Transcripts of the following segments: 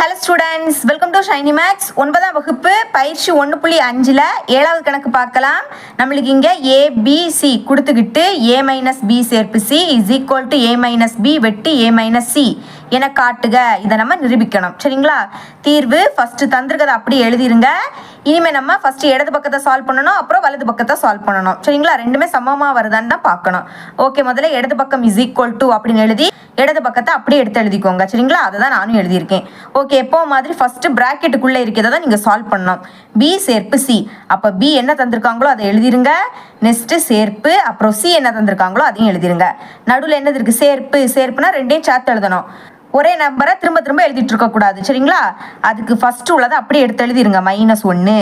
Hello students, welcome to Shiny Max. 9ஆம் வகுப்பு பயிற்சி 1.5ல் 7வது கணக்கு பார்க்கலாம். நம்மளுக்கு இங்கே ஏபிசி கொடுத்துக்கிட்டு a மைனஸ் பி சேர்ப்பு C is equal to a minus B வெட்டி a மைனஸ் சி என காட்டுக. இதை நம்ம நிரூபிக்கணும். சரிங்களா? தீர்வு ஃபஸ்ட்டு தந்திருக்கதை அப்படி எழுதிருங்க. இனிமேல் நம்ம ஃபஸ்ட்டு இடது பக்கத்தை சால்வ் பண்ணணும், அப்புறம் வலது பக்கத்தை சால்வ் பண்ணணும். சரிங்களா? ரெண்டுமே சமமாக வருதான்னு தான் பார்க்கணும். ஓகே, முதல்ல இடது பக்கம் இஸ் ஈக்குவல் டு அப்படின்னு எழுதி இடது பக்கத்தை அப்படியே எடுத்து எழுதிக்கோங்க. சரிங்களா? அதை தான் நானும் எழுதியிருக்கேன். ஓகே, எப்போ மாதிரி ஃபஸ்ட்டு ப்ராக்கெட்டுக்குள்ளே இருக்கிறத தான் நீங்கள் சால்வ் பண்ணணும். பி சேர்ப்பு சி, அப்போ பி என்ன தந்திருக்காங்களோ அதை எழுதிருங்க. நெக்ஸ்ட்டு சேர்ப்பு, அப்புறம் சி என்ன தந்திருக்காங்களோ அதையும் எழுதிருங்க. நடுவில் என்னது இருக்குது? சேர்ப்பு. சேர்ப்புனா ரெண்டையும் சேர்த்து எழுதணும். ஒரே நம்பரை திரும்ப திரும்ப எழுதிட்டு இருக்கக்கூடாது. சரிங்களா? அதுக்கு ஃபஸ்ட்டு உள்ளதை அப்படியே எடுத்து எழுதிருங்க. -1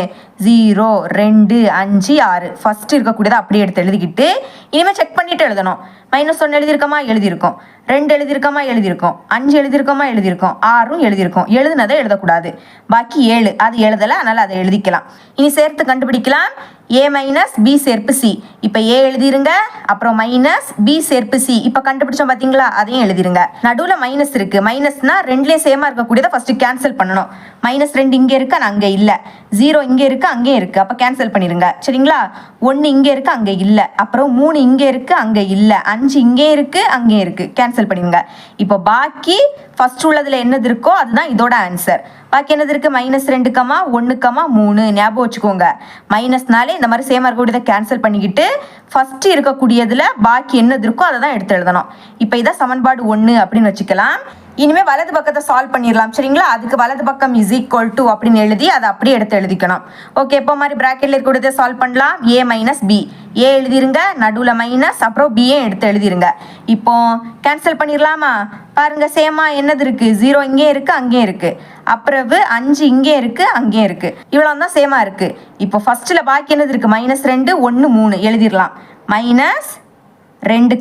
0 2 5 6 ஃபஸ்ட்டு இருக்கக்கூடியதை அப்படியே எடுத்து எழுதிக்கிட்டு இனிமேல் செக் பண்ணிவிட்டு எழுதணும். -1 எழுதியிருக்கோமா? எழுதியிருக்கோம். 2 எழுதியிருக்கோமா? எழுதியிருக்கோம். 5 எழுதியிருக்கோமா? எழுதியிருக்கோம். 6 எழுதியிருக்கோம். எழுதுனதை எழுதக்கூடாது. பாக்கி 7 அது எழுதலை, அதனால் அதை எழுதிக்கலாம். இனி சேர்த்து கண்டுபிடிக்கலாம். a மைனஸ் பி சேர்ப்பு சி. இப்போ a எழுதிருங்க, அப்புறம் மைனஸ் பி சேர்ப்பு சி. இப்போ கண்டுபிடிச்சோம் பார்த்தீங்களா? அதையும் எழுதிருங்க. நடுவில் மைனஸ் இருக்குது. மைனஸ்னா ரெண்டுலேயும் சேமாக இருக்கக்கூடியதை ஃபஸ்ட்டு கேன்சல் பண்ணணும். -2 இங்கே இருக்குது, ஆனால் அங்கே இல்லை. 0 இங்கே இருக்குது, அங்கேயும் இருக்குது. அப்போ கேன்சல் பண்ணிடுங்க. சரிங்களா? 1 இங்கே இருக்குது, அங்கே இல்லை. அப்புறம் 3 இங்கே இருக்குது, அங்கே இல்லை. 5 இங்கே இருக்குது, அங்கேயும் இருக்குது. கேன்சல் பண்ணிடுங்க. இப்போ பாக்கி ஃபஸ்ட் உள்ளதில் என்னது இருக்கோ அதுதான் இதோட ஆன்சர். பாக்கி என்னது இருக்குது? -2, 1, 3. ஞாபகம் வச்சுக்கோங்க. மைனஸ்னாலே இந்த மாதிரி சேமாக இருக்கக்கூடியதை கேன்சல் பண்ணிக்கிட்டு ஃபஸ்ட்டு இருக்கக்கூடியதில் பாக்கி என்னது இருக்கோ அதை தான் எடுத்து எழுதணும். இப்போ இதான் சமன்பாடு 1 அப்படின்னு வச்சுக்கலாம். இனிமேல் வலது பக்கத்தை சால்வ் பண்ணிடலாம். சரிங்களா? அதுக்கு வலது பக்கம் இஸ் ஈக்குவல் டு அப்படின்னு எழுதி அதை அப்படியே எடுத்து எழுதிக்கணும். ஓகே, இப்போ மாதிரி ப்ராக்கெட்டில் இருக்கக்கூடியதை சால்வ் பண்ணலாம். a minus b. ஏ எழுதிருங்க, நடுவில் மைனஸ், அப்புறம் பிஏ எடுத்து எழுதிருங்க. இப்போ கேன்சல் பண்ணிடலாமா? பாருங்க, சேமா என்னது இருக்குது? 0 இங்கே இருக்குது, அங்கேயும் இருக்குது. அப்புறம் 5 இங்கே இருக்குது, அங்கேயும் இருக்குது. இவ்வளோ தான் சேமாக இருக்குது. இப்போ ஃபஸ்ட்டில் பாக்கி என்னது இருக்குது? -2 1 3 எழுதிடலாம். -2,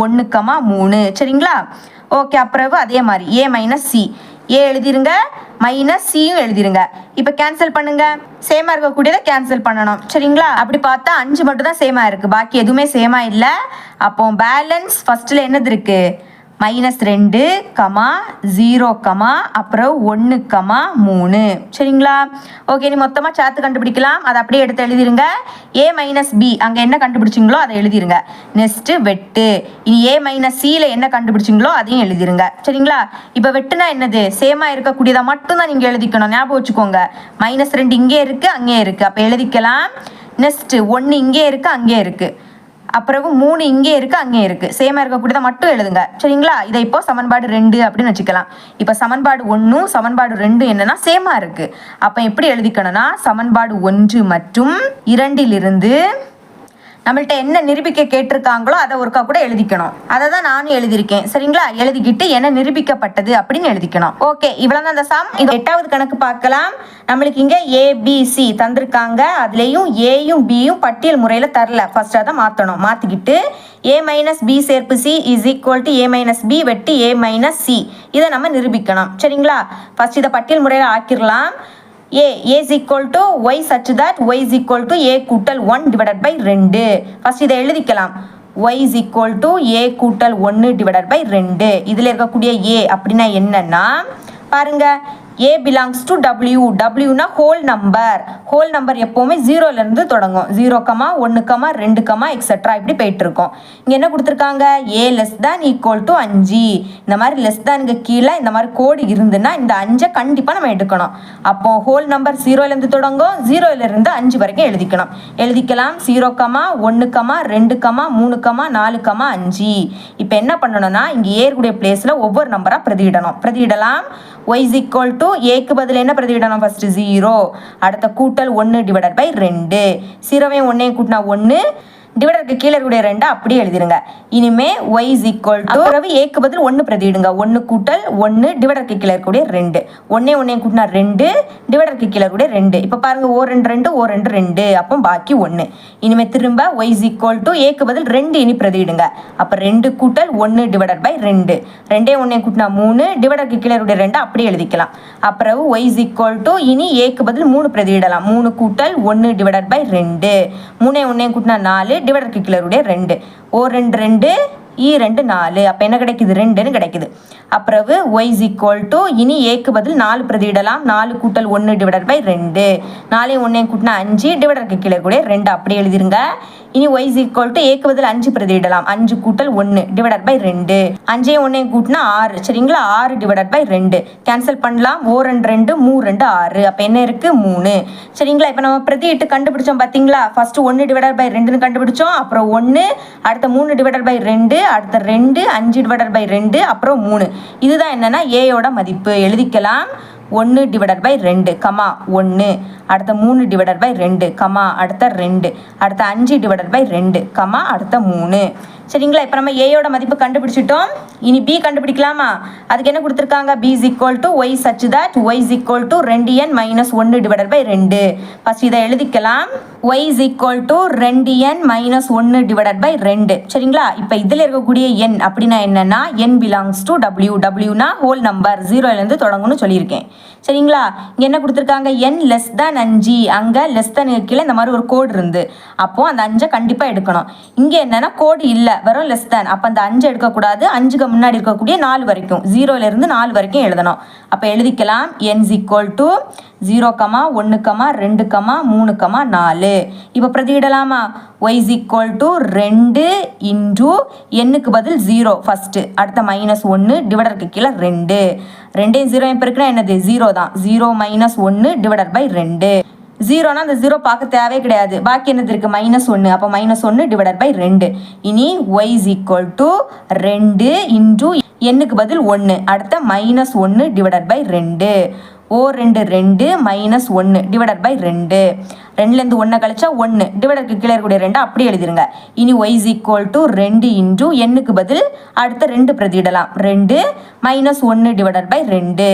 1, 3. சரிங்களா? ஓகே, அப்புறம் அதே மாதிரி a மைனஸ் சி. ஏ எழுதிருங்க, மைனஸ் சியும் எழுதிருங்க. இப்போ கேன்சல் பண்ணுங்க. சேமாக இருக்கக்கூடியதை கேன்சல் பண்ணணும். சரிங்களா? அப்படி பார்த்தா 5 மட்டும் தான் சேமாக இருக்குது, பாக்கி எதுவுமே சேமாக இல்லை. அப்போ பேலன்ஸ் ஃபஸ்ட்டில் என்னது இருக்குது? -2, 0, அப்புறம் 1, 3. சரிங்களா? ஓகே, நீ மொத்தமாக சேர்த்து கண்டுபிடிக்கலாம். அதை அப்படியே எடுத்து எழுதிருங்க. a மைனஸ் பி அங்கே என்ன கண்டுபிடிச்சிங்களோ அதை எழுதிருங்க. நெக்ஸ்ட்டு வெட்டு. இனி a மைனஸ் சியில் என்ன கண்டுபிடிச்சிங்களோ அதையும் எழுதிருங்க. சரிங்களா? இப்போ வெட்டுனா என்னது? சேமாக இருக்கக்கூடியதை மட்டும்தான் நீங்கள் எழுதிக்கணும். ஞாபகம் வச்சுக்கோங்க. -2 இங்கே இருக்குது, அங்கேயே இருக்குது. அப்போ எழுதிக்கலாம். நெக்ஸ்ட்டு 1 இங்கே இருக்குது, அங்கேயே இருக்குது. அப்புறம் 3 இங்கே இருக்குது, அங்கே இருக்குது. சேமாக இருக்கக்கூடியதை மட்டும் எழுதுங்க. சரிங்களா? இதை இப்போ சமன்பாடு 2 அப்படின்னு வச்சுக்கலாம். இப்போ சமன்பாடு 1 சமன்பாடு 2 என்னன்னா சேமாக இருக்குது. அப்போ எப்படி எழுதிக்கணும்னா சமன்பாடு 1 மற்றும் 2லிருந்து நம்மள்ட்ட என்ன நிரூபிக்க கேட்டிருக்காங்களோ அதை ஒருக்கா கூட எழுதிக்கணும். அதை தான் நானும் எழுதியிருக்கேன். சரிங்களா? எழுதிக்கிட்டு என்ன நிரூபிக்கப்பட்டது அப்படின்னு எழுதிக்கணும். ஓகே, இவ்வளோ தான் அந்த சம். இது 8வது கணக்கு பார்க்கலாம். நம்மளுக்கு இங்கே ஏபிசி தந்திருக்காங்க. அதுலேயும் ஏயும் பியும் பட்டியல் முறையில் தரல. ஃபர்ஸ்ட் அதை மாற்றணும். மாற்றிக்கிட்டு a மைனஸ் பி சேர்ப்பு C is equal to a minus B வெட்டி a மைனஸ் சி. இதை நம்ம நிரூபிக்கணும். சரிங்களா? ஃபர்ஸ்ட் இதை பட்டியல் முறையில் ஆக்கிடலாம். a is equal to y such that y is equal to a கூட்டல் 1 divided by 2. ஃபர்ஸ்ட் இதை எழுதிக்கலாம். y is equal to a கூட்டல் 1 divided by 2. இதில் இருக்கக்கூடிய a அப்படின்னா என்னன்னா பாருங்க, a belongs to w. wனா ஹோல் நம்பர். ஹோல் நம்பர் எப்போவுமே 0லேருந்து தொடங்கும். 0, 1, 2, எக்ஸட்ரா இப்படி போயிட்டு இருக்கோம். இங்கே என்ன கொடுத்துருக்காங்க? a less than equal to 5. இந்த மாதிரி லெஸ் தானுங்க கீழே இந்த மாதிரி கோடு இருந்துன்னா இந்த 5 கண்டிப்பாக நம்ம எடுக்கணும். அப்போ ஹோல் நம்பர் 0லேருந்து தொடங்கும். 0லேருந்து 5 வரைக்கும் எழுதிக்கணும். எழுதிக்கலாம். 0, 1, 2, 3, 4, 5. இப்போ என்ன பண்ணணும்னா இங்கே ஏற்குடைய பிளேஸில் ஒவ்வொரு நம்பராக பிரதியிடலாம். y is equal to ஏக்கு பதில் என்ன பிரதியிடணும்? ஃபர்ஸ்ட் 0, அடுத்த கூட்டல் 1 டிவைடட் பை 2. 0வையும் 1ஐயும் கூட்டினா 1, டிவைடருக்கு கீழே இருக்கக்கூடிய 2 அப்படியே எழுதிருங்க. இனிமே y is equal to பிறகு ஏக்கு பதில் 1 பிரதியிடுங்க. 1 கூட்டல் 1 டிவைடருக்கு கீழே இருக்கக்கூடிய 2. 1ஐயும் கூட்டினா 2, டிவைடருக்கு கீழே இருக்கக்கூடிய 2. இப்போ பாருங்க, ஓ 2 2, அப்போ பாக்கி 1. இனிமே திரும்ப y is equal to ஏக்கு பதில் 2 இனி பிரதியிடுங்க. அப்போ 2 கூட்டல் 1 டிவைடட் பை 2. 2ஐயும் 1ஐயும் கூட்டினா 3, டிவைடருக்கு கீழே இருக்கக்கூடிய 2 அப்படியே எழுதிக்கலாம். அப்புறம் y is equal to இனி ஏக்கு பதில் 3 பிரதியிடலாம். 3 கூட்டல் 1 டிவைடட் பை 2. 3ஐயும் 1ஐயும் கூட்டினா 4, டிவைடருக்கு கீழே இருக்கக்கூடிய 2. ஓ 2 2 2 4. அப்போ என்ன கிடைக்குது? 2ன்னு கிடைக்குது. அப்புறவு y is equal to இனி ஏக்கு பதில் 4 பிரதியிடலாம். 4 கூட்டல் 1 டிவைடட் பை 2. 4 1 கூட்டினா 5 டிவைடருக்கு கீழே கூட 2 அப்படி எழுதிருங்க. இனி y is equal to ஏக்கு பதில் 5 பிரதியிடலாம். 5 கூட்டல் 1 டிவைடட் பை 2. 5 1 கூட்டினா 6. சரிங்களா? 6 டிவைடட் பை 2 கேன்சல் பண்ணலாம். 4 2 3 2 6. அப்போ என்ன இருக்கு? 3. சரிங்களா? இப்போ நம்ம பிரதியிட்டு கண்டுபிடிச்சோம் பார்த்தீங்களா? ஃபர்ஸ்ட் 1 டிவைடட் பை 2ன்னு கண்டுபிடிச்சோம். அப்புறம் 1 அடுத்த 3 டிவைடட் பை 2 அடுத்த 2 5 டிவைடட் பை 2 அப்புறம் 3. இதுதான் என்னன்னா ஏயோட மதிப்பு. எழுதிக்கலாம். 1 டிவைடட் பை 2 கமா 1 அடுத்த 3 டிவைடட் பை 2 கமா அடுத்த 2 அடுத்த 5 டிவைடட் பை 2 கமா அடுத்த 3. சரிங்களா? இப்போ நம்ம ஏயோட மதிப்பு கண்டுபிடிச்சிட்டோம். இனி பி கண்டுபிடிக்கலாமா? அதுக்கு என்ன கொடுத்துருக்காங்க? b is equal to y such that y is equal to 2n minus 1 divided by 2. First இதை எழுதிக்கலாம். y is equal to 2n minus 1 divided by 2. சரிங்களா? இப்போ இதில் இருக்கக்கூடிய n அப்படின்னா என்னன்னா n belongs to w. wனா ஹோல் நம்பர் 0லேருந்து தொடங்கும்னு சொல்லியிருக்கேன். சரிங்களா? இங்கே என்ன கொடுத்துருக்காங்க? n less than 5. அங்கே லெஸ் தேன் கீழே இந்த மாதிரி ஒரு கோடு இருந்து அப்போ அந்த 5 கண்டிப்பாக எடுக்கணும். இங்கே என்னன்னா கோடு இல்லை, வெறும் லெஸ் தேன். அப்போ அந்த 5 எடுக்கக்கூடாது. 5க்கு முன்னாடி இருக்கக்கூடிய 4 வரைக்கும் 0லேருந்து 4 வரைக்கும் எழுதணும். அப்போ எழுதிக்கலாம். n is equal to 0, 1, 2, 3, 4. இப்போ பிரதியிடலாமா? y is equal to 2 into எண்ணுக்கு பதில் 0 ஃபஸ்ட்டு, அடுத்த -1 டிவைடருக்கு கீழே 2. 2 0 பெருக்குனா என்னது? 0 தான். 0 - 1 டிவைடட் பை 2. 0னா அந்த 0 பார்க்க தேவையே கிடையாது. பாக்கி என்னது இருக்கு? -1. அப்போ -1 டிவைடட் பை 2. இனி y is equal to 2 into எண்ணுக்கு பதில் 1 அடுத்த -1 டிவைடட் பை 2. 2 2 -1 divided by 2. 2லேருந்து 1 கழிச்சா 1 டிவைடருக்கு கீழே இருக்கக்கூடிய 2 அப்படி எழுதிருங்க. இனி y is equal to 2 into எண்ணுக்கு பதில் அடுத்த 2 பிரதியிடலாம். 2 -1 டிவைடட் பை 2.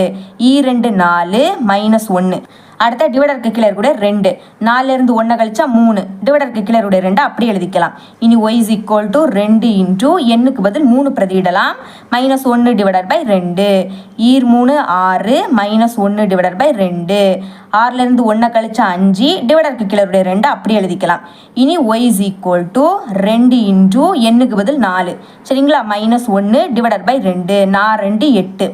2 4 -1 அடுத்த டிவைடருக்கு கீழே இருக்கக்கூடிய 2. 4லேருந்து 1 கழிச்சா 3 டிவைடருக்கு கீழே இருக்கக்கூடிய 2 அப்படி எழுதிக்கலாம். இனி y is equal to 2 into எண்ணுக்கு பதில் 3 பிரதியிடலாம். -1 டிவைடட் பை 2. 3 6 -1 divided by 2. 6லேருந்து 1 கழிச்சா 5 டிவைடருக்கு கீழே இருக்கக்கூடிய 2 அப்படி எழுதிக்கலாம். இனி y is equal to 2 into எண்ணுக்கு பதில் 4. சரிங்களா? -1 டிவைடட் பை 2. 4 2 8.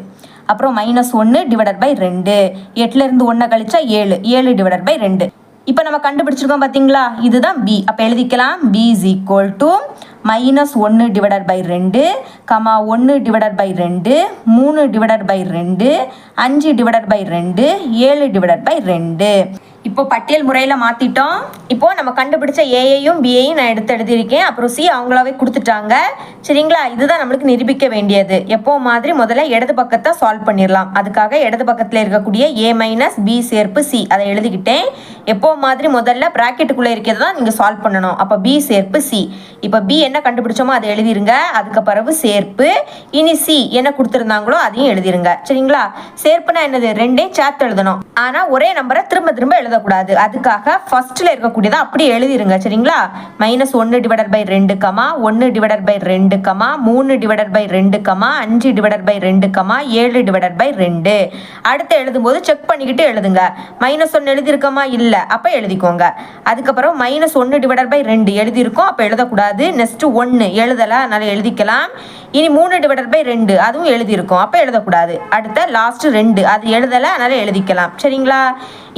அப்புறம் -1 டிவைடட் பை 2. 8லேருந்து 1 கழிச்சா 7. 7 டிவைடட் பை 2. இப்போ நம்ம கண்டுபிடிச்சிருக்கோம் பார்த்தீங்களா? இதுதான் b. அப்போ எழுதிக்கலாம். b is equal to -1 divided by 2, 1 divided by 2, 3 divided by 2, 5 divided by 2, 7 divided by 2. இப்போ பட்டியல் முறையில் மாற்றிட்டோம். இப்போது நம்ம கண்டுபிடிச்ச ஏயையும் பியையும் நான் எடுத்து எழுதியிருக்கேன். அப்புறம் சி அவங்களாவே கொடுத்துட்டாங்க. சரிங்களா? இதுதான் நம்மளுக்கு நிரூபிக்க வேண்டியது. எப்போ மாதிரி முதல்ல இடது பக்கத்தை சால்வ் பண்ணிடலாம். அதுக்காக இடது பக்கத்தில் இருக்கக்கூடிய a மைனஸ் பி சேர்ப்பு சி அதை எழுதிக்கிட்டேன். எப்போ மாதிரி முதல்ல ப்ராக்கெட்டுக்குள்ளே இருக்கிறது தான் நீங்கள் சால்வ் பண்ணணும். அப்போ பி சேர்ப்பு சி. இப்போ பி என்ன கண்டுபிடிச்சோமோ அதை எழுதிருங்க. அதுக்கு பிறகு சேர்ப்பு. இனி சி என்ன கொடுத்துருந்தாங்களோ அதையும் எழுதிருங்க. சரிங்களா? சேர்ப்புனா என்னது? 2ஐயும் சேர்த்து எழுதணும். ஆனால் ஒரே நம்பரை திரும்ப திரும்ப எழுதக்கூடாது. அதுக்காக ஃபர்ஸ்ட்ல இருக்கக்கூடியதை அப்படி எழுதிருங்க. சரிங்களா? -1 divided by 2, 1 divided by 2, 3 divided by 2, 5 divided by 2, 7 divided by 2. அடுத்து எழுதும்போது செக் பண்ணிக்கிட்டு எழுதுங்க. -1 எழுதியிருக்கோமா? இல்லை. அப்போ எழுதிக்கோங்க. அதுக்கப்புறம் -1 டிவைடட் பை 2 எழுதியிருக்கோம். அப்போ எழுதக்கூடாது. நெக்ஸ்ட் 1 எழுதலை, அதனால எழுதிக்கலாம். இனி 3 டிவைடட் பை 2 அதுவும் எழுதியிருக்கோம். அப்போ எழுதக்கூடாது. அடுத்த லாஸ்ட் 2 அது எழுதலை, அதனால எழுதிக்கலாம். சரிங்களா?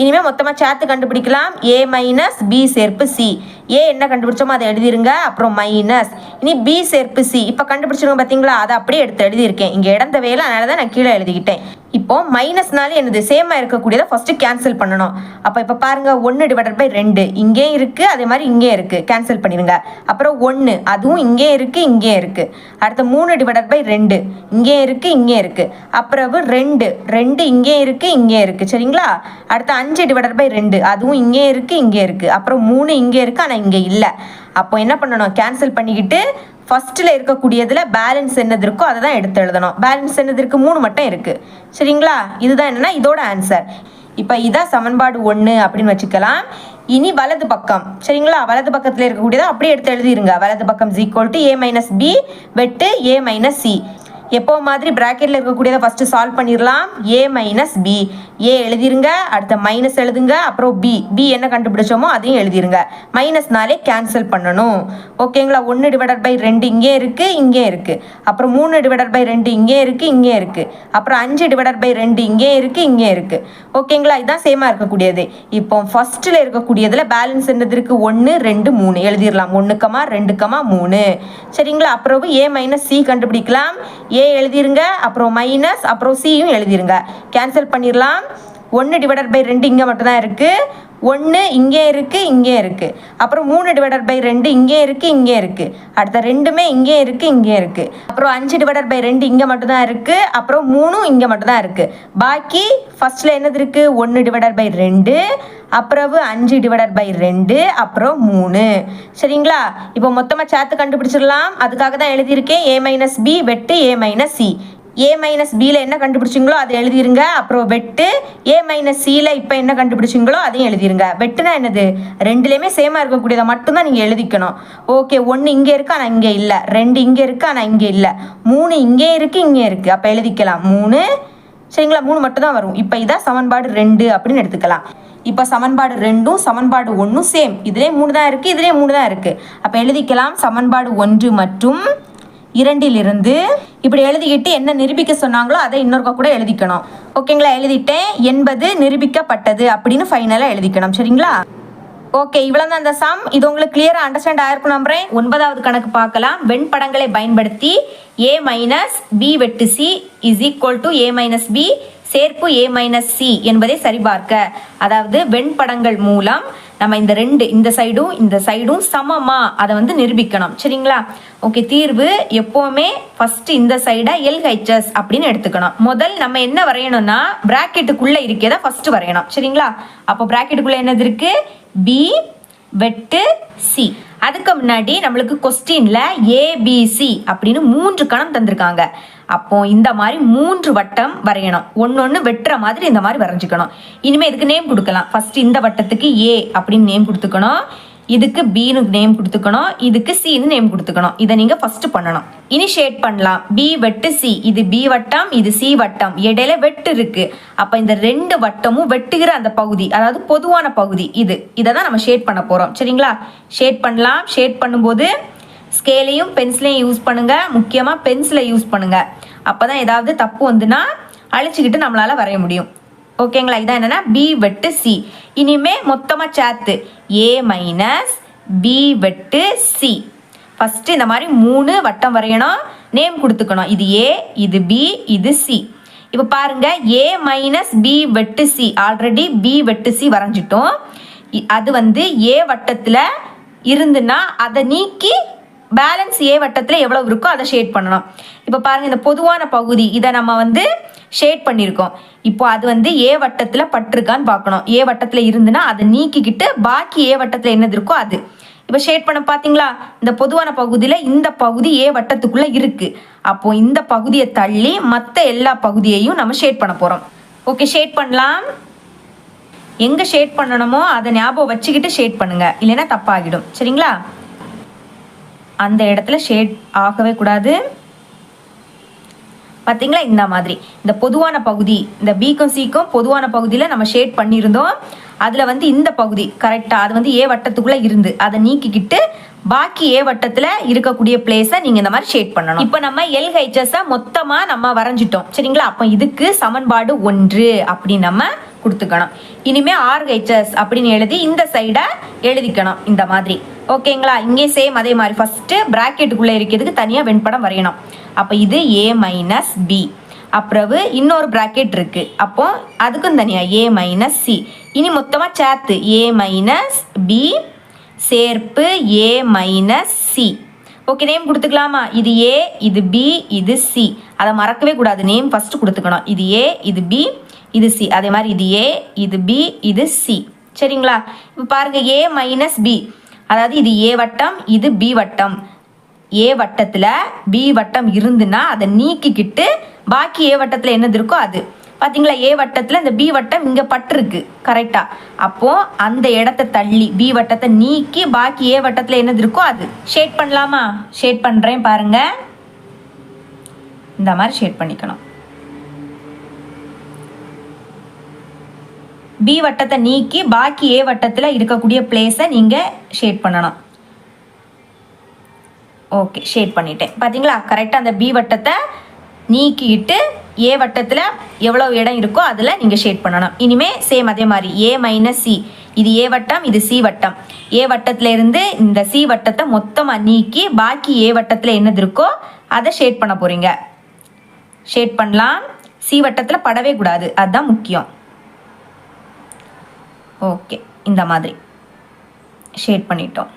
இனிமேல் மொத்தமாக சேர்த்து கண்டுபிடிக்கலாம். a மைனஸ் பி சேர்ப்பு சி. ஏ என்ன கண்டுபிடிச்சோமோ அதை எழுதிருங்க. அப்புறம் மைனஸ் இனி பி சேர்ப்பு சி. இப்போ கண்டுபிடிச்சிருங்க பார்த்தீங்களா? அதை அப்படியே எடுத்து எழுதியிருக்கேன். இங்கே இடம் தேவையில்லை, அதனால தான் நான் கீழே எழுதிக்கிட்டேன். இப்போ மைனஸ்னால என்னது? சேமாக இருக்கக்கூடியதை ஃபர்ஸ்ட் கேன்சல் பண்ணணும். அப்போ இப்போ பாருங்க 1 டிவைடட் பை 2 இங்கே இருக்கு, அதே மாதிரி இங்கே இருக்கு. கேன்சல் பண்ணிடுங்க. அப்புறம் 1 அதுவும் இங்கே இருக்கு, இங்கே இருக்கு. அடுத்த 3 டிவைடட் பை 2 இங்கே இருக்கு, இங்கே இருக்கு. அப்புறம் 2 இங்கே இருக்கு, இங்கே இருக்கு. சரிங்களா? அடுத்த 5 டிவைடட் பை 2 அதுவும் இங்கே இருக்கு, இங்கே இருக்கு. அப்புறம் 3 இங்கே இருக்கு, ஆனால் இங்கே இல்லை. அப்போ என்ன பண்ணணும்? கேன்சல் பண்ணிக்கிட்டு ஃபர்ஸ்ட்டில் இருக்கக்கூடியதில் பேலன்ஸ் என்னது இருக்கோ அதை தான் எடுத்து எழுதணும். பேலன்ஸ் என்னது இருக்குது? 3 மட்டும் இருக்குது. சரிங்களா? இதுதான் என்னென்னா இதோட ஆன்சர். இப்போ இதான் சமன்பாடு 1 அப்படின்னு வச்சுக்கலாம். இனி வலது பக்கம். சரிங்களா? வலது பக்கத்தில் இருக்கக்கூடியதை அப்படியே எடுத்து எழுதிருங்க. வலது பக்கம் = a மைனஸ் பி வெட்டு a மைனஸ் சி. எப்போ மாதிரி ப்ராக்கெட்டில் இருக்கக்கூடியதை ஃபஸ்ட்டு சால்வ் பண்ணிடலாம். a மைனஸ் பி, ஏ எழுதிருங்க, அடுத்த மைனஸ் எழுதுங்க, அப்புறம் பி என்ன கண்டுபிடிச்சோமோ அதையும் எழுதிருங்க. மைனஸ்னாலே கேன்சல் பண்ணணும். ஓகேங்களா? 1 டிவைடட் பை 2 இங்கே இருக்குது, இங்கே இருக்குது. அப்புறம் 3 டிவைடட் பை 2 இங்கே இருக்குது, இங்கே இருக்குது. அப்புறம் 5 டிவைடட் பை 2 இங்கே இருக்குது, இங்கே இருக்குது. ஓகேங்களா? இதுதான் சேமாக இருக்கக்கூடியது. இப்போ ஃபஸ்ட்டில் இருக்கக்கூடியதில் பேலன்ஸ் என்னது இருக்குது? 1 2 3 எழுதிடலாம். 1, 2, 3. சரிங்களா? அப்புறம் a மைனஸ் சி கண்டுபிடிக்கலாம். a எழுதிருங்க, அப்புறம் மைனஸ், அப்புறம் சியும் எழுதிருங்க. கேன்சல் பண்ணிடலாம். 1 டிவைடட் பை 2 இங்கே மட்டும்தான் இருக்குது, 1 இங்கே இருக்குது, இங்கே இருக்குது. அப்புறம் 3 டிவைடட் பை 2 இங்கே இருக்குது, இங்கே இருக்குது. அடுத்த 2மே இங்கே இருக்குது, இங்கே இருக்குது. அப்புறம் 5 டிவைடட் பை 2 இங்கே மட்டும்தான் இருக்குது, அப்புறம் 3 இங்கே மட்டும்தான் இருக்குது. பாக்கி ஃபஸ்ட்டில் என்னது இருக்குது? 1 டிவைடட் பை 2, அப்புறம் 5 டிவைடட் பை 2, அப்புறம் 3. சரிங்களா? இப்போ மொத்தமாக சேர்த்து கண்டுபிடிச்சிடலாம். அதுக்காக தான் எழுதியிருக்கேன் a மைனஸ் பி வெட்டு a minus C. a minus பியில் என்ன கண்டுபிடிச்சிங்களோ அதை எழுதிருங்க, அப்புறம் வெட்டு a மைனஸ் சியில் இப்போ என்ன கண்டுபிடிச்சிங்களோ அதையும் எழுதிருங்க. வெட்டுனா என்னது? ரெண்டுலேயுமே சேமாக இருக்கக்கூடியதை மட்டும்தான் நீங்கள் எழுதிக்கணும். ஓகே, 1 இங்கே இருக்குது ஆனால் இங்கே இல்லை, 2 இங்கே இருக்குது ஆனால் இங்கே இல்லை, 3 இங்கே இருக்குது, இங்கே இருக்குது. அப்போ எழுதிக்கலாம் 3. சரிங்களா? 3 மட்டும் தான் வரும். இப்போ இதான் சமன்பாடு 2 அப்படின்னு எடுத்துக்கலாம். இப்போ சமன்பாடு 2ம் சமன்பாடு 1ம் சேம். இதுலேயே 3 தான் இருக்குது, இதுலேயே 3 தான் இருக்குது. அப்போ எழுதிக்கலாம் சமன்பாடு 1 மற்றும் 2 இப்படி எழுதிக்கிட்டு என்ன நிரூபிக்க சொன்னாங்களோ அதை இன்னொருக்கா கூட எழுதிக்கணும். ஓகேங்களா? எழுதிட்டேன். என்பது நிரூபிக்கப்பட்டது அப்படின்னு ஃபைனலாக எழுதிக்கணும். சரிங்களா? ஓகே, இவ்வளோ தான் இந்த சம். இது உங்களுக்கு கிளியராக அண்டர்ஸ்டாண்ட் ஆயிருக்கும் நம்புறேன். 9வது கணக்கு பார்க்கலாம். வெண்படங்களை பயன்படுத்தி a மைனஸ் பி வெட்டு C is equal to a minus B சேர்ப்பு a மைனஸ் சி என்பதை சரிபார்க்க. அதாவது வெண்படங்கள் மூலம் நம்ம இந்த சைடும் சமமா அதை வந்து நிரூபிக்கணும். சரிங்களா? ஓகே, தீர்வு எப்போவுமே ஃபர்ஸ்ட் இந்த சைடை LHS அப்படின்னு எடுத்துக்கணும். முதல் நம்ம என்ன வரையணும்னா பிராக்கெட்டுக்குள்ளே இருக்கிறத ஃபர்ஸ்ட் வரையணும். சரிங்களா? அப்போ பிராக்கெட்டுக்குள்ளே என்னது இருக்கு? பி வெட்டு சி. அதுக்கு முன்னாடி நம்மளுக்கு கொஸ்டின்ல ABC அப்படின்னு 3 கணம் தந்திருக்காங்க. அப்போ இந்த மாதிரி 3 வட்டம் வரையணும். ஒன்னொன்னு வெட்டுற மாதிரி இந்த மாதிரி வரைஞ்சிக்கணும். இனிமே இதுக்கு நேம் கொடுக்கலாம். ஃபர்ஸ்ட் இந்த வட்டத்துக்கு A அப்படின்னு நேம் கொடுத்துக்கணும், இதுக்கு பின்னு நேம் கொடுத்துக்கணும், இதுக்கு சின்னு நேம் கொடுத்துக்கணும். இதை நீங்க ஃபர்ஸ்ட் பண்ணணும். இனிஷியேட் பண்ணலாம். பி வெட்டு சி, இது பி வட்டம், இது சி வட்டம், இடையில வெட்டு இருக்கு. அப்ப இந்த 2 வட்டமும் வெட்டுகிற அந்த பகுதி, அதாவது பொதுவான பகுதி இதை தான் நம்ம ஷேட் பண்ண போறோம். சரிங்களா? ஷேட் பண்ணலாம். ஷேட் பண்ணும்போது ஸ்கேலையும் பென்சிலையும் யூஸ் பண்ணுங்க. முக்கியமா பென்சிலை யூஸ் பண்ணுங்க. அப்பதான் ஏதாவது தப்பு வந்துன்னா அழிச்சுக்கிட்டு நம்மளால வரைய முடியும். ஓகேங்களா? இதான் என்னன்னா பி வெட்டு சி. இனிமே மொத்தமா சேர்த்து a மைனஸ் பி வெட்டு சி. ஃபர்ஸ்ட் இந்த மாதிரி 3 வட்டம் வரையணும். நேம் கொடுத்துக்கணும். இது a, இது b, இது c. இப்போ பாருங்க, a மைனஸ் பி வெட்டு சி. ஆல்ரெடி பி வெட்டு சி வரைஞ்சிட்டோம். அது வந்து a வட்டத்துல இருந்துன்னா அதை நீக்கி பேலன்ஸ் a வட்டத்தில் எவ்வளவு இருக்கோ அதை ஷேட் பண்ணணும். இப்போ பாருங்க, இந்த பொதுவான பகுதி இதை நம்ம வந்து ஷேட் பண்ணியிருக்கோம். இப்போ அது வந்து a வட்டத்தில் பட்டிருக்கான்னு பார்க்கணும். a வட்டத்தில் இருந்துன்னா அதை நீக்கிக்கிட்டு பாக்கி a வட்டத்தில் என்னது இருக்கோ அது. இப்போ ஷேட் பண்ண பார்த்தீங்களா? இந்த பொதுவான பகுதியில் இந்த பகுதி a வட்டத்துக்குள்ளே இருக்கு. அப்போ இந்த பகுதியை தள்ளி மற்ற எல்லா பகுதியையும் நம்ம ஷேட் பண்ண போகிறோம். ஓகே, ஷேட் பண்ணலாம். எங்கே ஷேட் பண்ணணுமோ அதை ஞாபகம் வச்சுக்கிட்டு ஷேட் பண்ணுங்க, இல்லைன்னா தப்பாகிடும். சரிங்களா? அந்த இடத்துல ஷேட் ஆகவே கூடாது. பார்த்தீங்களா? இந்த மாதிரி இந்த பொதுவான பகுதி, இந்த பிக்கும் சிக்கும் பொதுவான பகுதியில் நம்ம ஷேட் பண்ணியிருந்தோம். அதில் வந்து இந்த பகுதி கரெக்டாக அது வந்து a வட்டத்துக்குள்ளே இருந்து அதை நீக்கிக்கிட்டு பாக்கி a வட்டத்தில் இருக்கக்கூடிய பிளேஸை நீங்கள் இந்த மாதிரி ஷேட் பண்ணணும். இப்போ நம்ம LHS மொத்தமாக நம்ம வரைஞ்சிட்டோம். சரிங்களா? அப்போ இதுக்கு சமன்பாடு 1 அப்படின்னு நம்ம கொடுத்துக்கணும். இனிமே RHS அப்படின்னு எழுதி இந்த சைடை எழுதிக்கணும் இந்த மாதிரி. ஓகேங்களா? இங்கே சேம் அதே மாதிரி ஃபர்ஸ்ட் பிராக்கெட்டுக்குள்ளே இருக்கிறதுக்கு தனியாக வெண்படம் வரையணும். அப்போ இது a மைனஸ் பி, அப்புறம் இன்னொரு பிராக்கெட் இருக்கு, அப்போ அதுக்கும் தனியாக a மைனஸ் சி. இனி மொத்தமாக சேர்த்து a மைனஸ் பி சேர்ப்பு a minus c. Okay, name கொடுத்துக்கலாமா? இது a, இது b, இது c. அதை மறக்கவே கூடாது. நேம் ஃபர்ஸ்ட் கொடுத்துக்கணும். இது a, இது b, இது c. அதே மாதிரி இது a, இது b, இது c. சரிங்களா? இப்போ பாருங்க, a மைனஸ் பி, அதாவது இது a வட்டம், இது b வட்டம். a வட்டத்தில் b வட்டம் இருந்துன்னா அதை நீக்கிக்கிட்டு பாக்கி a வட்டத்தில் என்னது இருக்கோ அது. பார்த்தீங்களா? a வட்டத்தில் இந்த b வட்டம் இங்கே பட்டிருக்கு கரெக்டா. அப்போ அந்த இடத்த தள்ளி b வட்டத்தை நீக்கி பாக்கி a வட்டத்தில் என்னது இருக்கோ அது ஷேட் பண்ணலாமா? ஷேட் பண்ணுறேன் பாருங்க. இந்த மாதிரி ஷேட் பண்ணிக்கணும். பி வட்டத்தை நீக்கி பாக்கி ஏ வட்டத்தில் இருக்கக்கூடிய பிளேஸை நீங்கள் ஷேட் பண்ணணும். ஓகே, ஷேட் பண்ணிட்டேன். பார்த்தீங்களா, கரெக்டாக அந்த பி வட்டத்தை நீக்கிட்டு ஏ வட்டத்தில் எவ்வளோ இடம் இருக்கோ அதில் நீங்கள் ஷேட் பண்ணணும். இனிமேல் சேம் அதே மாதிரி ஏ மைனஸ் சி, இது ஏ வட்டம், இது சி வட்டம். ஏ வட்டத்தில் இருந்து இந்த சி வட்டத்தை மொத்தமாக நீக்கி பாக்கி ஏ வட்டத்தில் என்னது இருக்கோ அதை ஷேட் பண்ண போகிறீங்க. ஷேட் பண்ணலாம். சி வட்டத்தில் படவே கூடாது, அதுதான் முக்கியம். ஓகே, இந்த மாதிரி ஷேட் பண்ணிட்டோம்.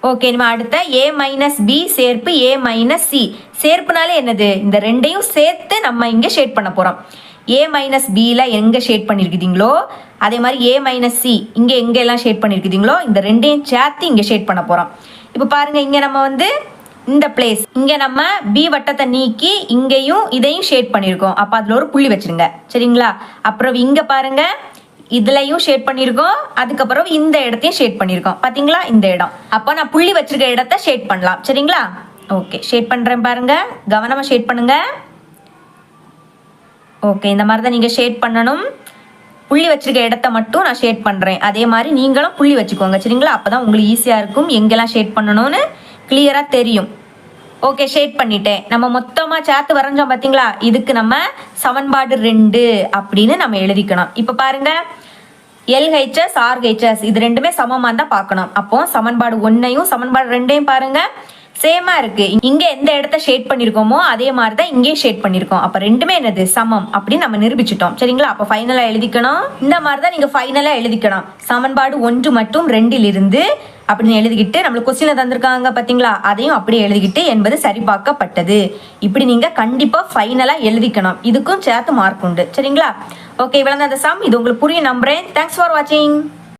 ஓகே, நம்ம அடுத்த ஏ மைனஸ் பி சேர்ப்பு ஏ மைனஸ் சி. சேர்ப்புனாலே என்னது, இந்த ரெண்டையும் சேர்த்து நம்ம இங்கே ஷேட் பண்ண போகிறோம். ஏ மைனஸ் பியில் எங்கே ஷேட் பண்ணியிருக்குதுங்களோ அதே மாதிரி ஏ மைனஸ் சி இங்கே எங்கெல்லாம் ஷேட் பண்ணியிருக்குதுங்களோ இந்த ரெண்டையும் சேர்த்து இங்கே ஷேட் பண்ண போகிறோம். இப்போ பாருங்கள், இங்கே நம்ம வந்து இந்த பிளேஸ் இங்கே நம்ம பி வட்டத்தை நீக்கி இங்கேயும் இதையும் ஷேட் பண்ணியிருக்கோம். அப்போ அதில் ஒரு புள்ளி வச்சுருங்க, சரிங்களா? அப்புறம் இங்கே பாருங்கள், இதுலையும் ஷேட் பண்ணியிருக்கோம், அதுக்கப்புறம் இந்த இடத்தையும் ஷேட் பண்ணியிருக்கோம். பார்த்தீங்களா, இந்த இடம். அப்போ நான் புள்ளி வச்சிருக்க இடத்த ஷேட் பண்ணலாம், சரிங்களா? ஓகே, ஷேட் பண்ணுறேன் பாருங்க, கவனமாக ஷேட் பண்ணுங்க. ஓகே, இந்த மாதிரி தான் நீங்கள் ஷேட் பண்ணணும். புள்ளி வச்சிருக்க இடத்த மட்டும் நான் ஷேட் பண்ணுறேன். அதே மாதிரி நீங்களும் புள்ளி வச்சுக்கோங்க, சரிங்களா? அப்போ தான் உங்களுக்கு ஈஸியாக இருக்கும், எங்கெல்லாம் ஷேட் பண்ணணும்னு கிளியராக தெரியும். ஓகே, ஷேட் பண்ணிட்டேன். நம்ம மொத்தமாக சேர்த்து வரைஞ்சோம் பார்த்தீங்களா, இதுக்கு நம்ம சமன்பாடு 2 அப்படின்னு நம்ம எழுதிக்கணும். இப்போ பாருங்க, LHS RHS இது ரெண்டுமே சமமாக தான் பார்க்கணும். அப்போ சமன்பாடு 1ஐயும் சமன்பாடு 2ஐயும் பாருங்க சேமாக இருக்கு. இங்கே எந்த இடத்த ஷேட் பண்ணியிருக்கோமோ அதே மாதிரி தான் இங்கேயும் ஷேட் பண்ணியிருக்கோம். அப்போ ரெண்டுமே என்னது, சமம் அப்படின்னு நம்ம நிரூபிச்சிட்டோம், சரிங்களா? அப்போ ஃபைனலாக எழுதிக்கணும். இந்த மாதிரி தான் நீங்கள் ஃபைனலாக எழுதிக்கணும். சமன்பாடு 1 மற்றும் 2 அப்படின்னு எழுதிக்கிட்டு நம்மளுக்கு கொஸ்டினில் தந்திருக்காங்க பார்த்தீங்களா, அதையும் அப்படியே எழுதிக்கிட்டு என்பது சரிபார்க்கப்பட்டது. இப்படி நீங்கள் கண்டிப்பாக ஃபைனலாக எழுதிக்கணும். இதுக்கும் சேர்த்து மார்க் உண்டு, சரிங்களா? ஓகே, இவ்வளோ தான் அந்த சம். இது உங்களுக்கு புரியும் நம்புறேன். தேங்க்ஸ் ஃபார் வாட்சிங்.